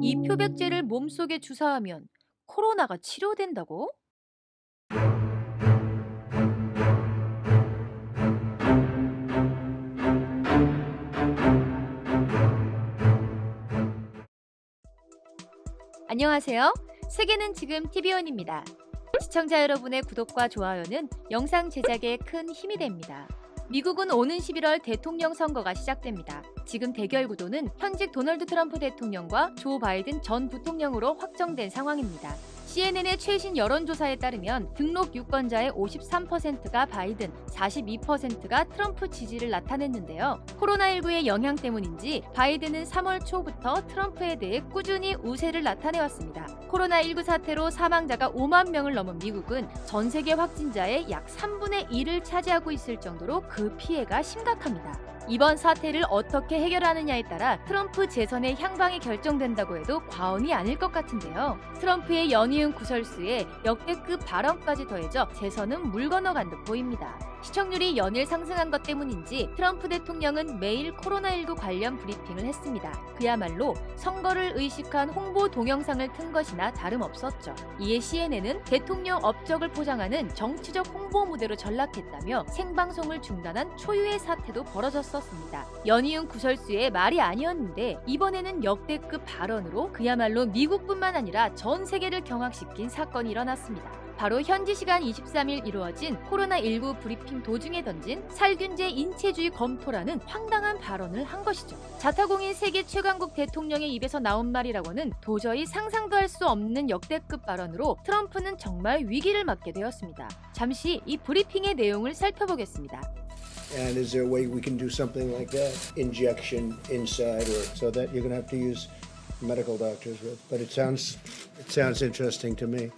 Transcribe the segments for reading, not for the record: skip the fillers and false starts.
이 표백제를 몸속에 주사하면 코로나가 치료된다고? 안녕하세요. 세계는 지금 TV원입니다. 시청자 여러분의 구독과 좋아요는 영상 제작에 큰 힘이 됩니다. 미국은 오는 11월 대통령 선거가 시작됩니다. 지금 대결 구도는 현직 도널드 트럼프 대통령과 조 바이든 전 부통령으로 확정된 상황입니다. CNN의 최신 여론조사에 따르면 등록 유권자의 53%가 바이든, 42%가 트럼프 지지를 나타냈는데요. 코로나19의 영향 때문인지 바이든은 3월 초부터 트럼프에 대해 꾸준히 우세를 나타내왔습니다. 코로나19 사태로 사망자가 5만 명을 넘은 미국은 전 세계 확진자의 약 3분의 1을 차지하고 있을 정도로 그 피해가 심각합니다. 이번 사태를 어떻게 해결하느냐에 따라 트럼프 재선의 향방이 결정된다고 해도 과언이 아닐 것 같은데요. 트럼프의 연이은 구설수에 역대급 발언까지 더해져 재선은 물 건너간 듯 보입니다. 시청률이 연일 상승한 것 때문인지 트럼프 대통령은 매일 코로나19 관련 브리핑을 했습니다. 그야말로 선거를 의식한 홍보 동영상을 튼 것이나 다름없었죠. 이에 CNN은 대통령 업적을 포장하는 정치적 홍보 무대로 전락했다며 생방송을 중단한 초유의 사태도 벌어졌었습니다. 연이은 구설수의 말이 아니었는데 이번에는 역대급 발언으로 그야말로 미국뿐만 아니라 전 세계를 경악시킨 사건이 일어났습니다. 바로 현지 시간 23일 이루어진 코로나19 브리핑 도중에 던진 살균제 인체주의 검토라는 황당한 발언을 한 것이죠. 자타공인 세계 최강국 대통령의 입에서 나온 말이라고는 도저히 상상도 할 수 없는 역대급 발언으로 트럼프는 정말 위기를 맞게 되었습니다. 잠시 이 브리핑의 내용을 살펴보겠습니다. And is there a way we can do something like that? Injection inside, or so that you're going to have to use medical doctors with. But it sounds interesting to me.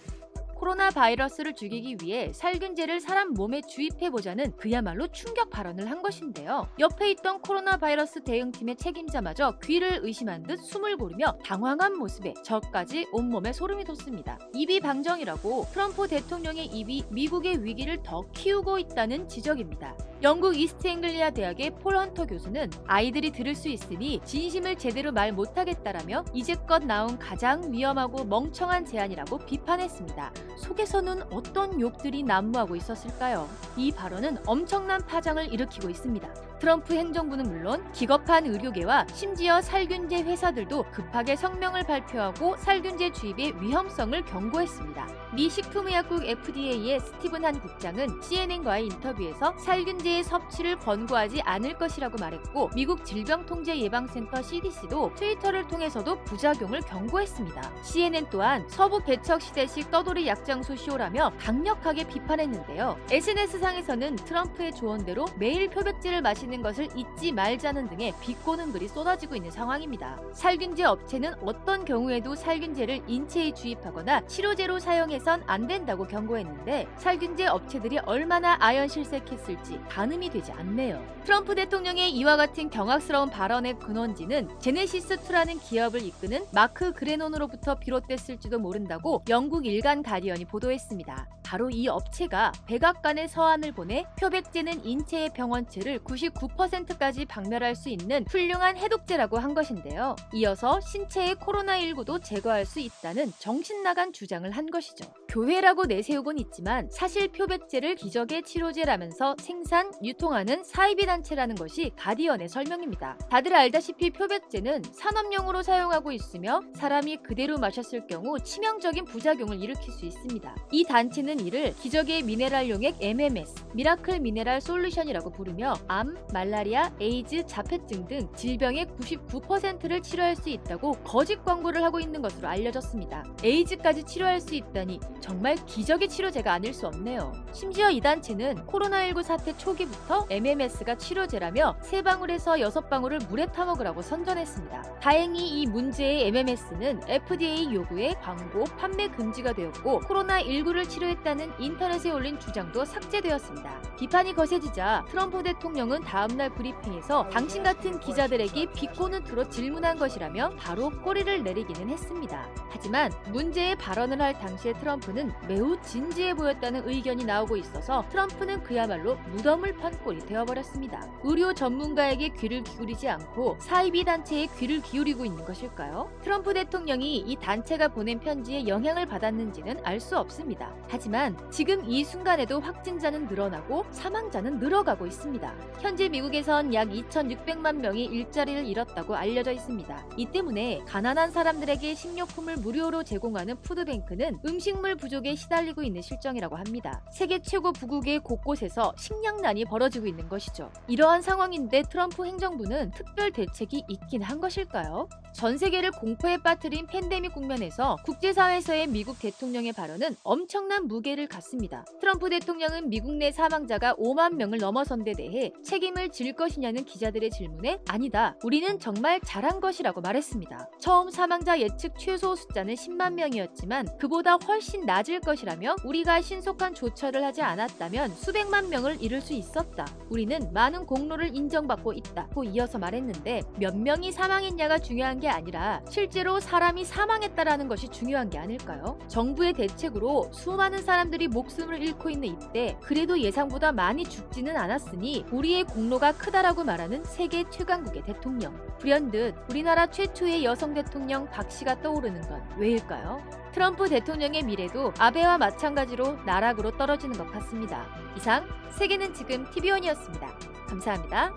코로나 바이러스를 죽이기 위해 살균제를 사람 몸에 주입해보자는 그야말로 충격 발언을 한 것인데요. 옆에 있던 코로나 바이러스 대응팀의 책임자마저 귀를 의심한 듯 숨을 고르며 당황한 모습에 저까지 온몸에 소름이 돋습니다. 입이 방정이라고 트럼프 대통령의 입이 미국의 위기를 더 키우고 있다는 지적입니다. 영국 이스트 앵글리아 대학의 폴 헌터 교수는 아이들이 들을 수 있으니 진심을 제대로 말 못하겠다라며 이제껏 나온 가장 위험하고 멍청한 제안이라고 비판했습니다. 속에서는 어떤 욕들이 난무하고 있었을까요? 이 발언은 엄청난 파장을 일으키고 있습니다. 트럼프 행정부는 물론 기겁한 의료계와 심지어 살균제 회사들도 급하게 성명을 발표하고 살균제 주입의 위험성을 경고했습니다. 미 식품의약국 FDA의 스티븐 한 국장은 CNN과의 인터뷰에서 살균제의 섭취를 권고하지 않을 것이라고 말했고 미국 질병통제예방센터 CDC도 트위터를 통해서도 부작용을 경고했습니다. CNN 또한 서부 배척 시대식 떠돌이 약장수 쇼라며 강력하게 비판했는데요. SNS상에서는 트럼프의 조언대로 매일 표백제를 마시는 것을 잊지 말자는 등의 비꼬는 글이 쏟아지고 있는 상황입니다. 살균제 업체는 어떤 경우에도 살균제를 인체에 주입하거나 치료제로 사용해선 안 된다고 경고했는데 살균제 업체들이 얼마나 아연실색했을지 가늠이 되지 않네요. 트럼프 대통령의 이와 같은 경악스러운 발언의 근원지는 제네시스2라는 기업을 이끄는 마크 그레논으로부터 비롯됐을지도 모른다고 영국 일간 가디언이 보도했습니다. 바로 이 업체가 백악관에 서한을 보내 표백제는 인체의 병원체를 99%까지 박멸할 수 있는 훌륭한 해독제라고 한 것인데요. 이어서 신체의 코로나19도 제거할 수 있다는 정신나간 주장을 한 것이죠. 교회라고 내세우곤 있지만 사실 표백제를 기적의 치료제라면서 생산, 유통하는 사이비 단체라는 것이 가디언의 설명입니다. 다들 알다시피 표백제는 산업용으로 사용하고 있으며 사람이 그대로 마셨을 경우 치명적인 부작용을 일으킬 수 있습니다. 이 단체는 이를 기적의 미네랄용액 MMS, 미라클 미네랄 솔루션이라고 부르며 암, 말라리아, 에이즈, 자폐증 등 질병의 99%를 치료할 수 있다고 거짓 광고를 하고 있는 것으로 알려졌습니다. 에이즈까지 치료할 수 있다니 정말 기적의 치료제가 아닐 수 없네요. 심지어 이 단체는 코로나19 사태 초기부터 MMS가 치료제라며 3방울에서 6방울을 물에 타먹으라고 선전했습니다. 다행히 이 문제의 MMS는 FDA 요구에 광고, 판매 금지가 되었고 코로나19를 치료했다는 인터넷에 올린 주장도 삭제되었습니다. 비판이 거세지자 트럼프 대통령은 다음날 브리핑에서 당신 같은 기자들에게 비꼬는 투로 질문한 것이라며 바로 꼬리를 내리기는 했습니다. 하지만 문제의 발언을 할 당시의 트럼프는 쪽에서는 매우 진지해 보였다는 의견이 나오고 있어서 트럼프는 그야말로 무덤을 판 꼴이 되어버렸습니다. 의료 전문가에게 귀를 기울이지 않고 사이비 단체에 귀를 기울이고 있는 것일까요? 트럼프 대통령이 이 단체가 보낸 편지에 영향을 받았는지는 알 수 없습니다. 하지만 지금 이 순간에도 확진자는 늘어나고 사망자는 늘어가고 있습니다. 현재 미국에선 약 2,600만 명이 일자리를 잃었다고 알려져 있습니다. 이 때문에 가난한 사람들에게 식료품을 무료로 제공하는 푸드뱅크는 음식물 부족에 시달리고 있는 실정이라고 합니다. 세계 최고 부국의 곳곳에서 식량난이 벌어지고 있는 것이죠. 이러한 상황인데 트럼프 행정부는 특별 대책이 있긴 한 것일까요? 전 세계를 공포에 빠뜨린 팬데믹 국면에서 국제사회에서의 미국 대통령의 발언은 엄청난 무게를 갖습니다. 트럼프 대통령은 미국 내 사망자가 5만 명을 넘어선 데 대해 책임을 질 것이냐는 기자들의 질문에 아니다, 우리는 정말 잘한 것이라고 말했습니다. 처음 사망자 예측 최소 숫자는 10만 명이었지만 그보다 훨씬 낮을 것이라며 우리가 신속한 조처를 하지 않았다면 수백만 명을 잃을 수 있었다. 우리는 많은 공로를 인정받고 있다고 이어서 말했는데 몇 명이 사망했냐가 중요한 게 아니라 실제로 사람이 사망했다라는 것이 중요한 게 아닐까요? 정부의 대책으로 수많은 사람들이 목숨을 잃고 있는 이때 그래도 예상보다 많이 죽지는 않았으니 우리의 공로가 크다라고 말하는 세계 최강국의 대통령. 불현듯 우리나라 최초의 여성 대통령 박 씨가 떠오르는 건 왜일까요? 트럼프 대통령의 미래도 아베와 마찬가지로 나락으로 떨어지는 것 같습니다. 이상 세계는 지금 TV원이었습니다. 감사합니다.